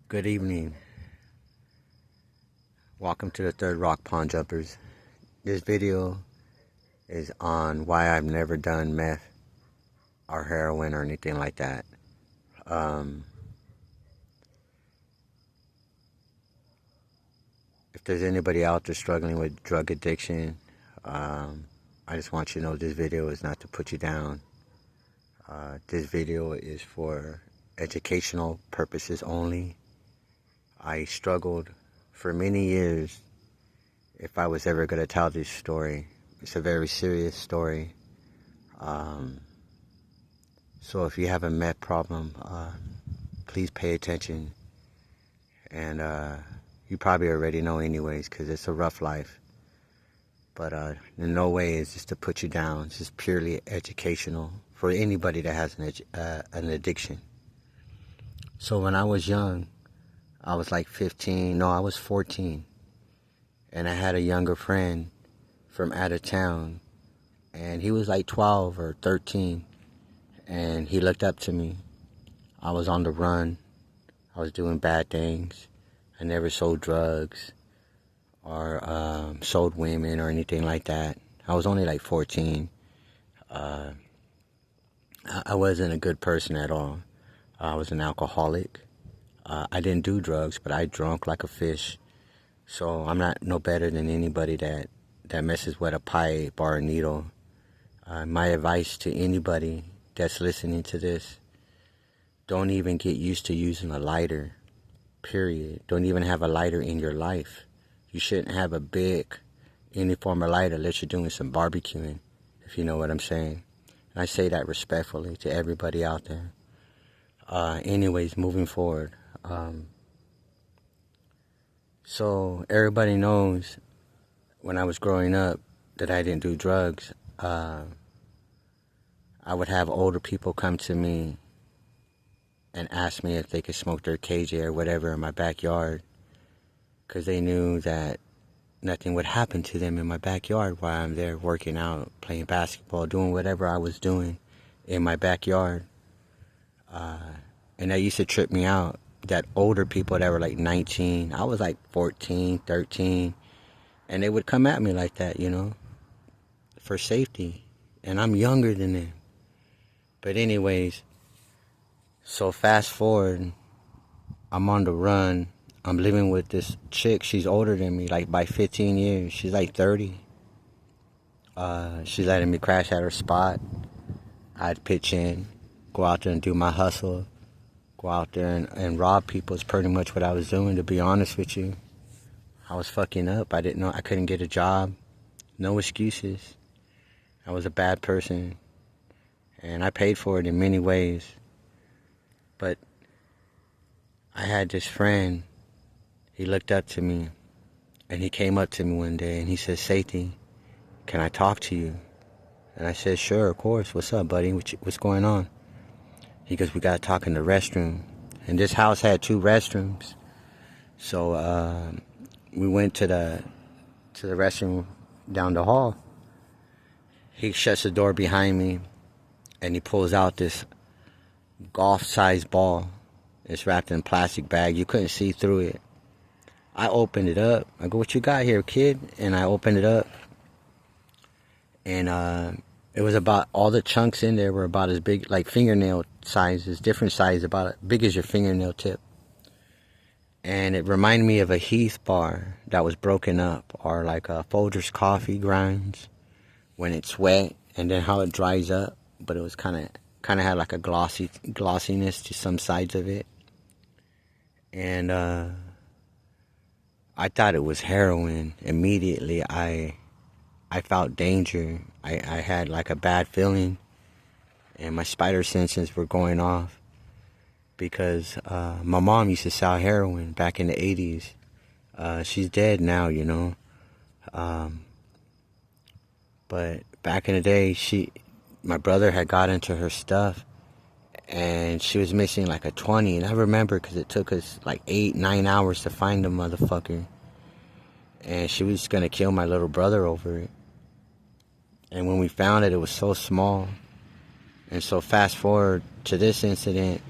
Good evening. Welcome to the Third Rock Pawn Jumpers. This video is on why I've never done meth or heroin or anything like that. If there's anybody out there struggling with drug addiction, I just want you to know this video is not to put you down. This video is for educational purposes only. I struggled for many years if I was ever going to tell this story. It's a very serious story. So if you have a meth problem, please pay attention. And you probably already know anyways, because it's a rough life. But in no way is this to put you down. It's just purely educational for anybody that has an addiction. So when I was young, I was like 15, no, I was 14. And I had a younger friend from out of town. And he was like 12 or 13. And he looked up to me. I was on the run. I was doing bad things. I never sold drugs or sold women or anything like that. I was only like 14. I wasn't a good person at all. I was an alcoholic. I didn't do drugs, but I drank like a fish. So I'm not no better than anybody that messes with a pipe or a needle. My advice to anybody that's listening to this, don't even get used to using a lighter, period. Don't even have a lighter in your life. You shouldn't have any form of lighter unless you're doing some barbecuing, if you know what I'm saying. And I say that respectfully to everybody out there. Anyways, moving forward. So everybody knows when I was growing up that I didn't do drugs. I would have older people come to me and ask me if they could smoke their KJ or whatever in my backyard, because they knew that nothing would happen to them in my backyard while I'm there working out, playing basketball, doing whatever I was doing in my backyard. And that used to trip me out, that older people that were like 19, I was like 14, 13, and they would come at me like that, for safety. And I'm younger than them. But anyways, so fast forward, I'm on the run. I'm living with this chick. She's older than me, like by 15 years. She's like 30. She's letting me crash at her spot. I'd pitch in, go out there and do my hustle. Go out there and rob people is pretty much what I was doing, to be honest with you. I was fucking up. I didn't know. I couldn't get a job. No excuses. I was a bad person. And I paid for it in many ways. But I had this friend. He looked up to me. And he came up to me one day and he said, "Safety, can I talk to you?" And I said, "Sure, of course. What's up, buddy? What's going on?" He goes, "We got to talk in the restroom." And this house had 2 restrooms. So we went to the restroom down the hall. He shuts the door behind me and he pulls out this golf-sized ball. It's wrapped in a plastic bag. You couldn't see through it. I opened it up. I go, "What you got here, kid?" And I opened it up. And it was about, all the chunks in there were about as big, like fingernail sizes, different sizes, about as big as your fingernail tip. And it reminded me of a Heath bar that was broken up, or like a Folgers coffee grinds when it's wet, and then how it dries up. But it was kind of had like a glossiness to some sides of it. And I thought it was heroin. Immediately, I felt danger. I had like a bad feeling, and my spider senses were going off, because my mom used to sell heroin back in the 80s. She's dead now, but back in the day, my brother had got into her stuff, and she was missing like a 20, and I remember because it took us like 8-9 hours to find the motherfucker, and she was gonna kill my little brother over it. And when we found it, it was so small. And so fast forward to this incident,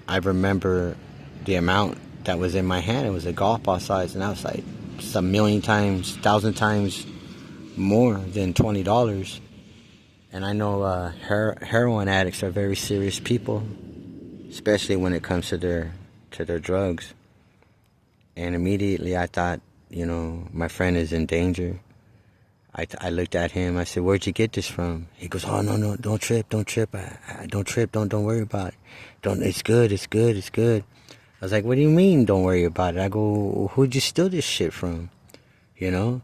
I remember the amount that was in my hand. It was a golf ball size, and I was like, it's a million times, 1,000 times more than $20. And I know heroin addicts are very serious people, especially when it comes to their drugs. And immediately I thought, my friend is in danger. I looked at him. I said, "Where'd you get this from?" He goes, "Oh, no, don't trip. I don't trip. Don't worry about it. It's good. I was like, "What do you mean, don't worry about it?" I go, "Who'd you steal this shit from? You're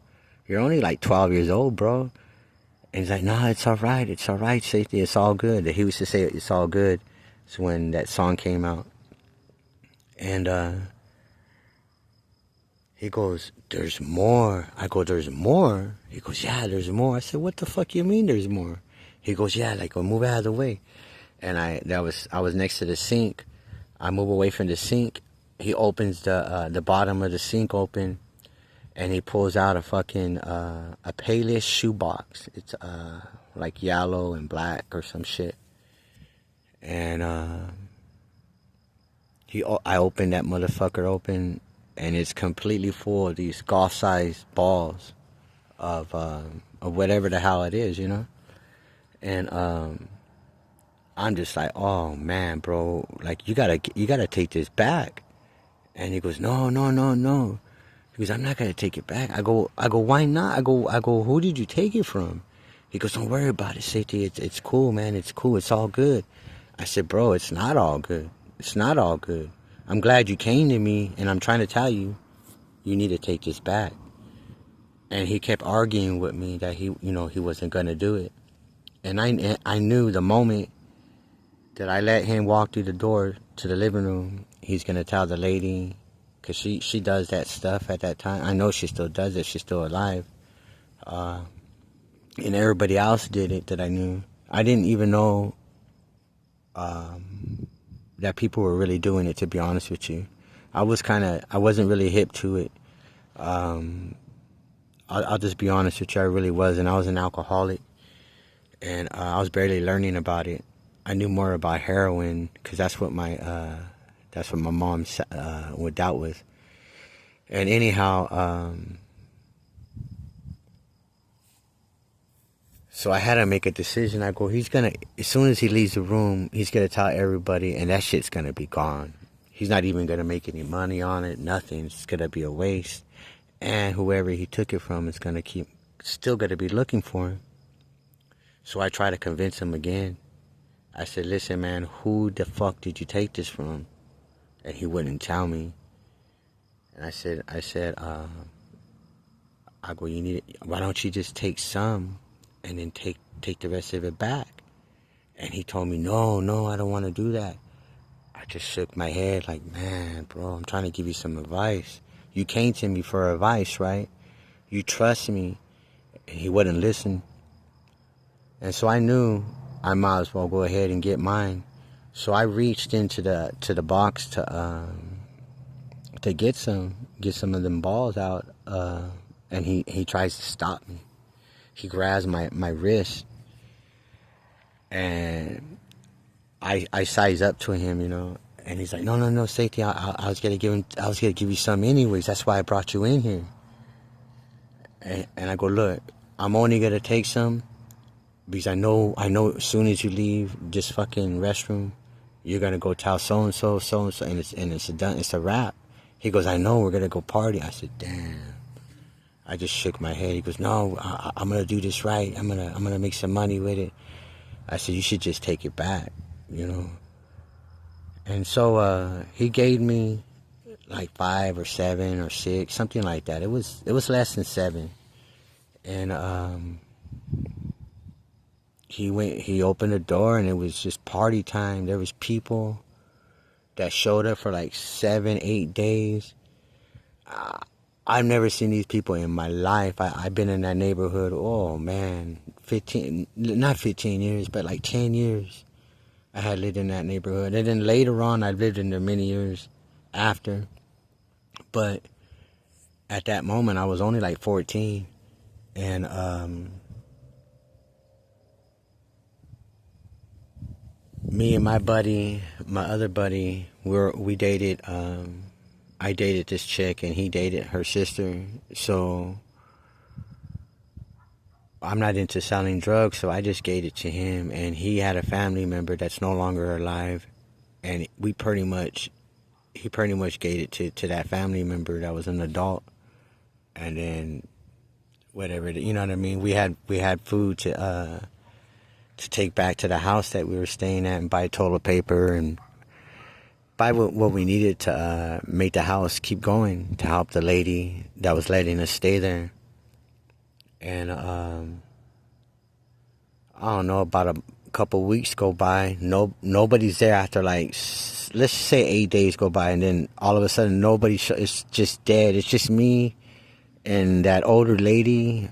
only like 12 years old, bro." And he's like, "Nah, it's all right, safety. It's all good." He used to say, "It's all good." It's when that song came out. And he goes, "There's more." I go, "There's more?" He goes, "Yeah, there's more." I said, "What the fuck you mean there's more?" He goes, "Yeah, like, well, move out of the way." And I was next to the sink. I move away from the sink. He opens the bottom of the sink open, and he pulls out a fucking a Payless shoebox. It's like yellow and black or some shit. And I opened that motherfucker open, and it's completely full of these golf-sized balls of whatever the hell it is, And I'm just like, "Oh man, bro, like you gotta take this back." And he goes, "No, no, no, no." He goes, "I'm not gonna take it back." I go, "Why not?" I go, "Who did you take it from?" He goes, "Don't worry about it, safety. It's cool, man. It's cool. It's all good." I said, "Bro, it's not all good. It's not all good. I'm glad you came to me, and I'm trying to tell you, you need to take this back." And he kept arguing with me that he wasn't gonna do it. And I knew the moment that I let him walk through the door to the living room, he's gonna tell the lady, because she does that stuff at that time. I know she still does it. She's still alive. And everybody else did it that I knew. I didn't even know that people were really doing it, to be honest with you. I wasn't really hip to it. I'll just be honest with you, I really wasn't. I was an alcoholic, and I was barely learning about it. I knew more about heroin, because that's what my mom would dealt with. And anyhow, so I had to make a decision. I go, as soon as he leaves the room, he's gonna tell everybody, and that shit's gonna be gone. He's not even gonna make any money on it, nothing. It's gonna be a waste. And whoever he took it from is still gonna be looking for him. So I try to convince him again. I said, "Listen, man, who the fuck did you take this from?" And he wouldn't tell me. And I said, I go, why don't you just take some and then take the rest of it back? And he told me, no, I don't want to do that. I just shook my head like, "Man, bro, I'm trying to give you some advice. You came to me for advice, right? You trust me." And he wouldn't listen. And so I knew I might as well go ahead and get mine. So I reached into the box to get some of them balls out. And he tries to stop me. He grabs my wrist, and I size up to him, and he's like, no, safety. I was gonna give you some anyways. That's why I brought you in here. And I go, "Look, I'm only gonna take some because I know as soon as you leave this fucking restroom, you're gonna go tell so and so, and it's done. It's a wrap." He goes, "I know, we're gonna go party." I said, "Damn." I just shook my head. He goes, "No, I'm gonna do this right. I'm gonna make some money with it." I said, "You should just take it back, And so he gave me like 5 or 7 or 6, something like that. It was less than 7. And he opened the door, and it was just party time. There was people that showed up for like 7, 8 days. I've never seen these people in my life. I've been in that neighborhood, oh man, not 15 years, but like 10 years. I had lived in that neighborhood. And then later on, I lived in there many years after. But at that moment, I was only like 14. And me and my other buddy, we dated. I dated this chick and he dated her sister. So I'm not into selling drugs, so I just gave it to him. And he had a family member that's no longer alive. And he pretty much gave it to that family member that was an adult. And then whatever, you know what I mean? We had food to take back to the house that we were staying at and buy toilet paper and buy what we needed to make the house keep going, to help the lady that was letting us stay there. And I don't know, about a couple weeks go by. Nobody's there after like, let's say 8 days go by, and then all of a sudden it's just dead. It's just me and that older lady.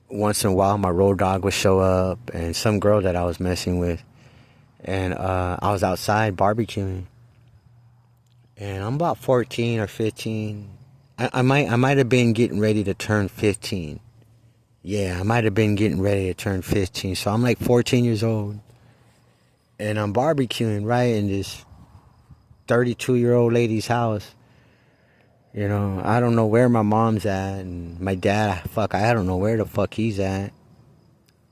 Once in a while my road dog would show up and some girl that I was messing with. And I was outside barbecuing. And I'm about 14 or 15. I might have been getting ready to turn 15. Yeah, I might have been getting ready to turn 15. So I'm like 14 years old. And I'm barbecuing right in this 32-year-old lady's house. You know, I don't know where my mom's at. And my dad, I don't know where the fuck he's at.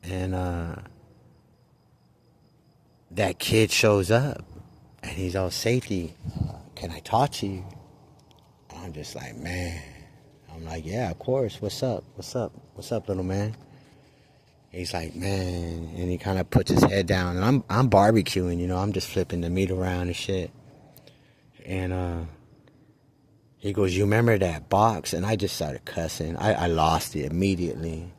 And that kid shows up. And he's all, Safety, can I talk to you? I'm just like, man. I'm like, yeah, of course. What's up? What's up? What's up, little man? He's like, man. And he kind of puts his head down. And I'm barbecuing, you know. I'm just flipping the meat around and shit. And he goes, you remember that box? And I just started cussing. I lost it immediately.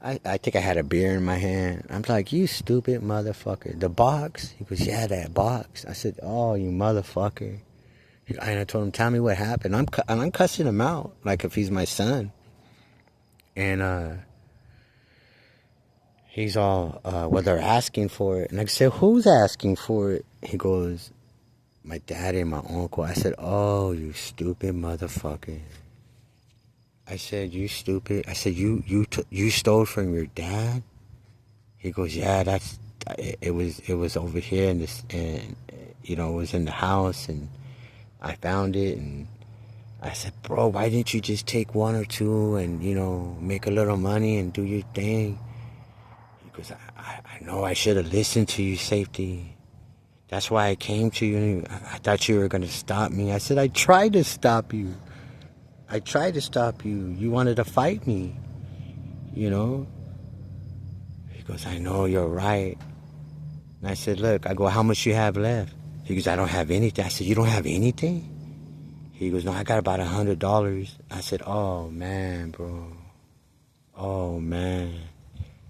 I think I had a beer in my hand. I'm like, you stupid motherfucker. The box? He goes, yeah, that box. I said, oh, you motherfucker. And I told him, tell me what happened. I'm cussing him out like if he's my son. And he's all, well, they're asking for it. And I said, who's asking for it? He goes, my daddy and my uncle. I said, oh, you stupid motherfucker. I said, you stupid. I said, you stole from your dad? He goes, yeah, it was over here in this, and you know, it was in the house, and I found it. And I said, bro, why didn't you just take one or two and, you know, make a little money and do your thing? He goes, I know I should have listened to you, Safety. That's why I came to you. I thought you were going to stop me. I said, I tried to stop you. You wanted to fight me, you know? He goes, I know, you're right. And I said, look, I go, how much you have left? He goes, I don't have anything. I said, you don't have anything? He goes, no, I got about $100. I said, oh, man, bro. Oh, man.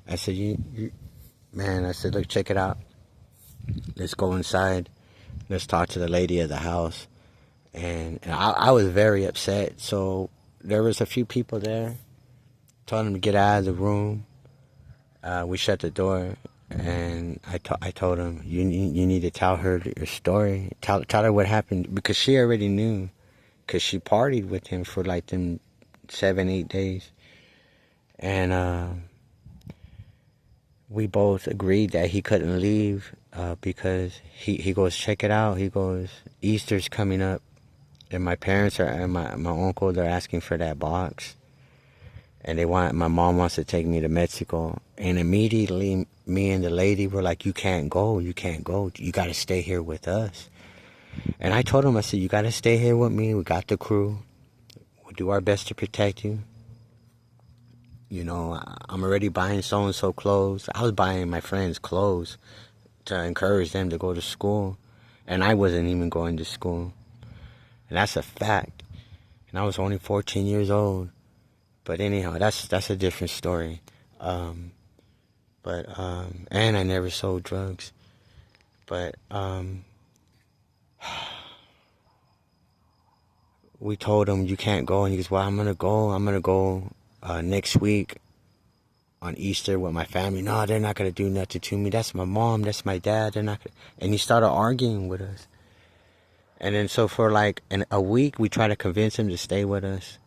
I said, man, I said, look, check it out. Let's go inside. Let's talk to the lady of the house. And I was very upset. So there was a few people there. Told them to get out of the room. We shut the door. And I told him, you need to tell her your story. Tell her what happened. Because she already knew. Because she partied with him for like them 7-8 days. And we both agreed that he couldn't leave because he goes, check it out. He goes, Easter's coming up. And my parents and my uncle, they're asking for that box. And my mom wants to take me to Mexico. And immediately, me and the lady were like, you can't go. You got to stay here with us. And I told him, I said, you got to stay here with me. We got the crew. We'll do our best to protect you. You know, I'm already buying so-and-so clothes. I was buying my friends clothes to encourage them to go to school. And I wasn't even going to school. And that's a fact. And I was only 14 years old. But anyhow, that's a different story. And I never sold drugs. But we told him, you can't go. And he goes, well, I'm going to go next week on Easter with my family. No, they're not going to do nothing to me. That's my mom. That's my dad. They're not gonna... And he started arguing with us. And then so for like a week, we tried to convince him to stay with us.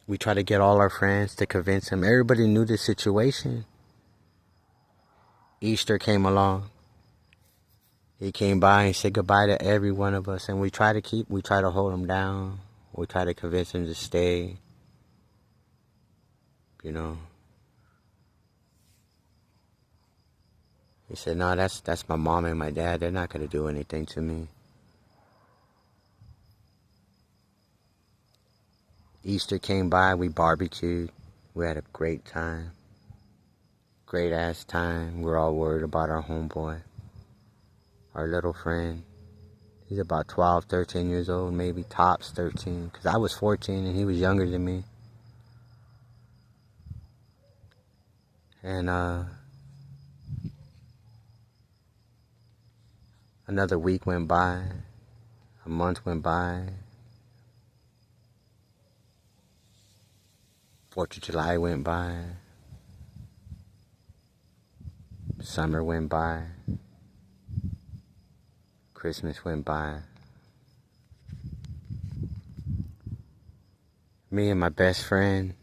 We tried to get all our friends to convince him. Everybody knew the situation. Easter came along. He came by and said goodbye to every one of us, and we try to hold him down. We try to convince him to stay, you know. He said, no, that's my mom and my dad. They're not going to do anything to me. Easter came by, we barbecued. We had a great time. Great ass time. We're all worried about our homeboy, our little friend. He's about 12, 13 years old, maybe tops 13. Because I was 14 and he was younger than me. And another week went by. A month went by. 4th of July went by. Summer went by. Christmas went by. Me and my best friend,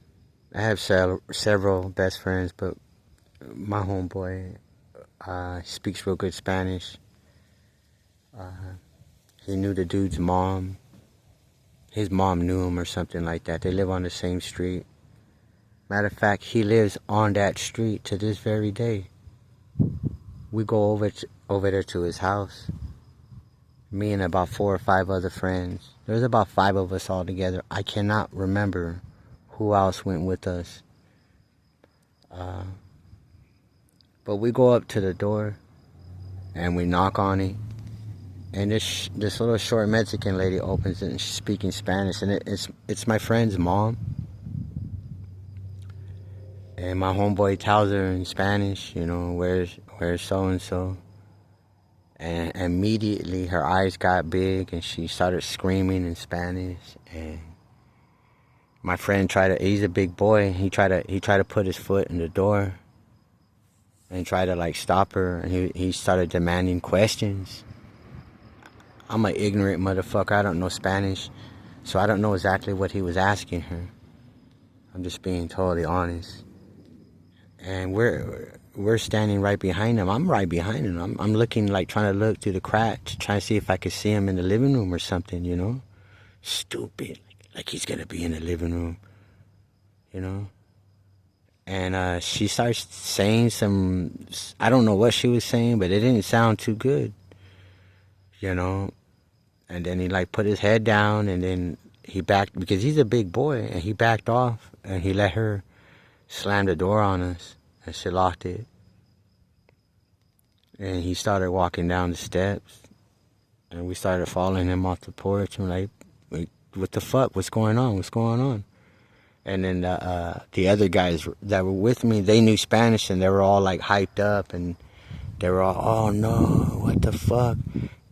I have several best friends, but my homeboy, speaks real good Spanish. He knew the dude's mom. His mom knew him or something like that. They live on the same street. Matter of fact, he lives on that street to this very day. We go over there to his house. Me and about 4 or 5 other friends. There's about 5 of us all together. I cannot remember who else went with us. But we go up to the door and we knock on it. And this little short Mexican lady opens it and she's speaking Spanish. And it's my friend's mom. And my homeboy tells her in Spanish, you know, where's so-and-so. And immediately her eyes got big and she started screaming in Spanish. And my friend he's a big boy, he tried to put his foot in the door and try to like stop her, and he started demanding questions. I'm an ignorant motherfucker, I don't know Spanish, so I don't know exactly what he was asking her. I'm just being totally honest. And we're standing right behind him. I'm right behind him. I'm looking, like trying to look through the crack to try to see if I could see him in the living room or something, you know? Stupid. Like he's gonna be in the living room, you know? And she starts saying I don't know what she was saying, but it didn't sound too good, you know? And then he like put his head down, and then he backed, because he's a big boy, and he backed off, and he let her slam the door on us, and she locked it. And he started walking down the steps, and we started following him off the porch, and like, what the fuck, what's going on? And then the other guys that were with me, they knew Spanish, and they were all like hyped up, and they were all, oh no, what the fuck?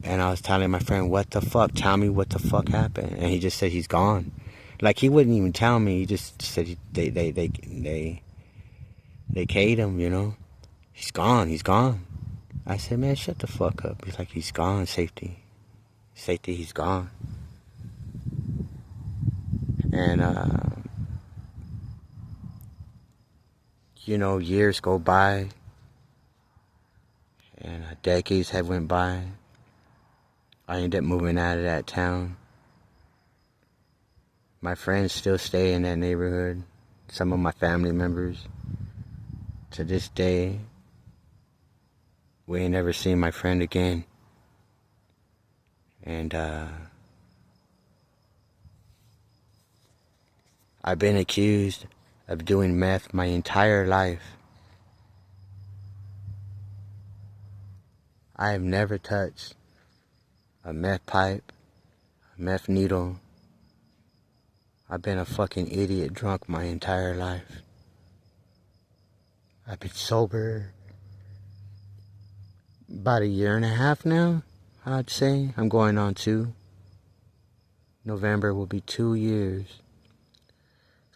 And I was telling my friend, what the fuck? Tell me what the fuck happened. And he just said he's gone. Like he wouldn't even tell me. He just said they K'd him, you know. He's gone. I said, man, shut the fuck up. He's like, he's gone, safety, he's gone. And you know, years go by, and decades have went by. I ended up moving out of that town. My friends still stay in that neighborhood. Some of my family members. To this day, we ain't never seen my friend again. And I've been accused of doing meth my entire life. I have never touched a meth pipe, a meth needle. I've been a fucking idiot drunk my entire life. I've been sober about 1.5 years now, I'd say. I'm going on 2. November will be 2 years.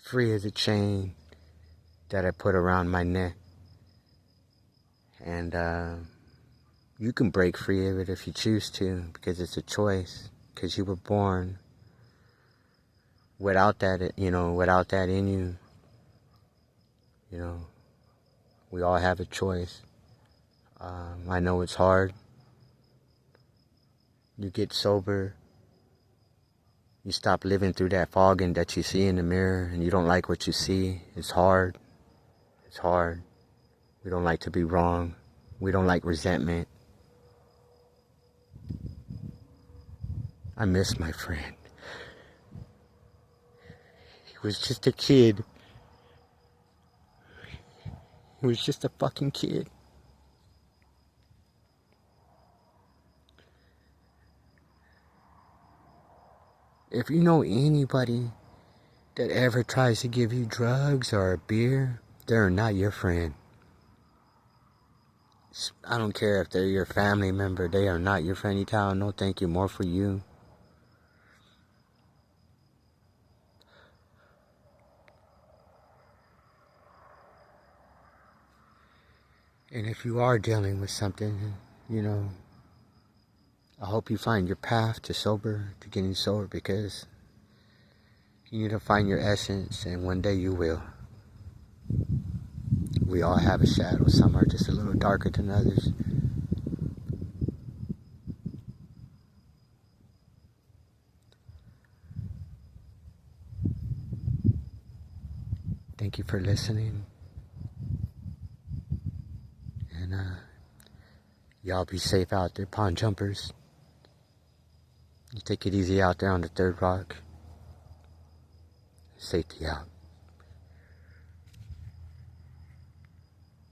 Free as a chain that I put around my neck. And you can break free of it if you choose to, because it's a choice. Because you were born without that, you know, without that in you. You know, we all have a choice. I know it's hard. You get sober. You stop living through that fogging that you see in the mirror and you don't like what you see. It's hard. It's hard. We don't like to be wrong. We don't like resentment. I miss my friend. He was just a kid. He was just a fucking kid. If you know anybody that ever tries to give you drugs or a beer, they're not your friend. I don't care if they're your family member, they are not your friend. You tell them, no thank you, more for you. And if you are dealing with something, you know, I hope you find your path to getting sober, because you need to find your essence, and one day you will. We all have a shadow. Some are just a little darker than others. Thank you for listening. And y'all be safe out there, pond jumpers. You take it easy out there on the third rock. Safety out.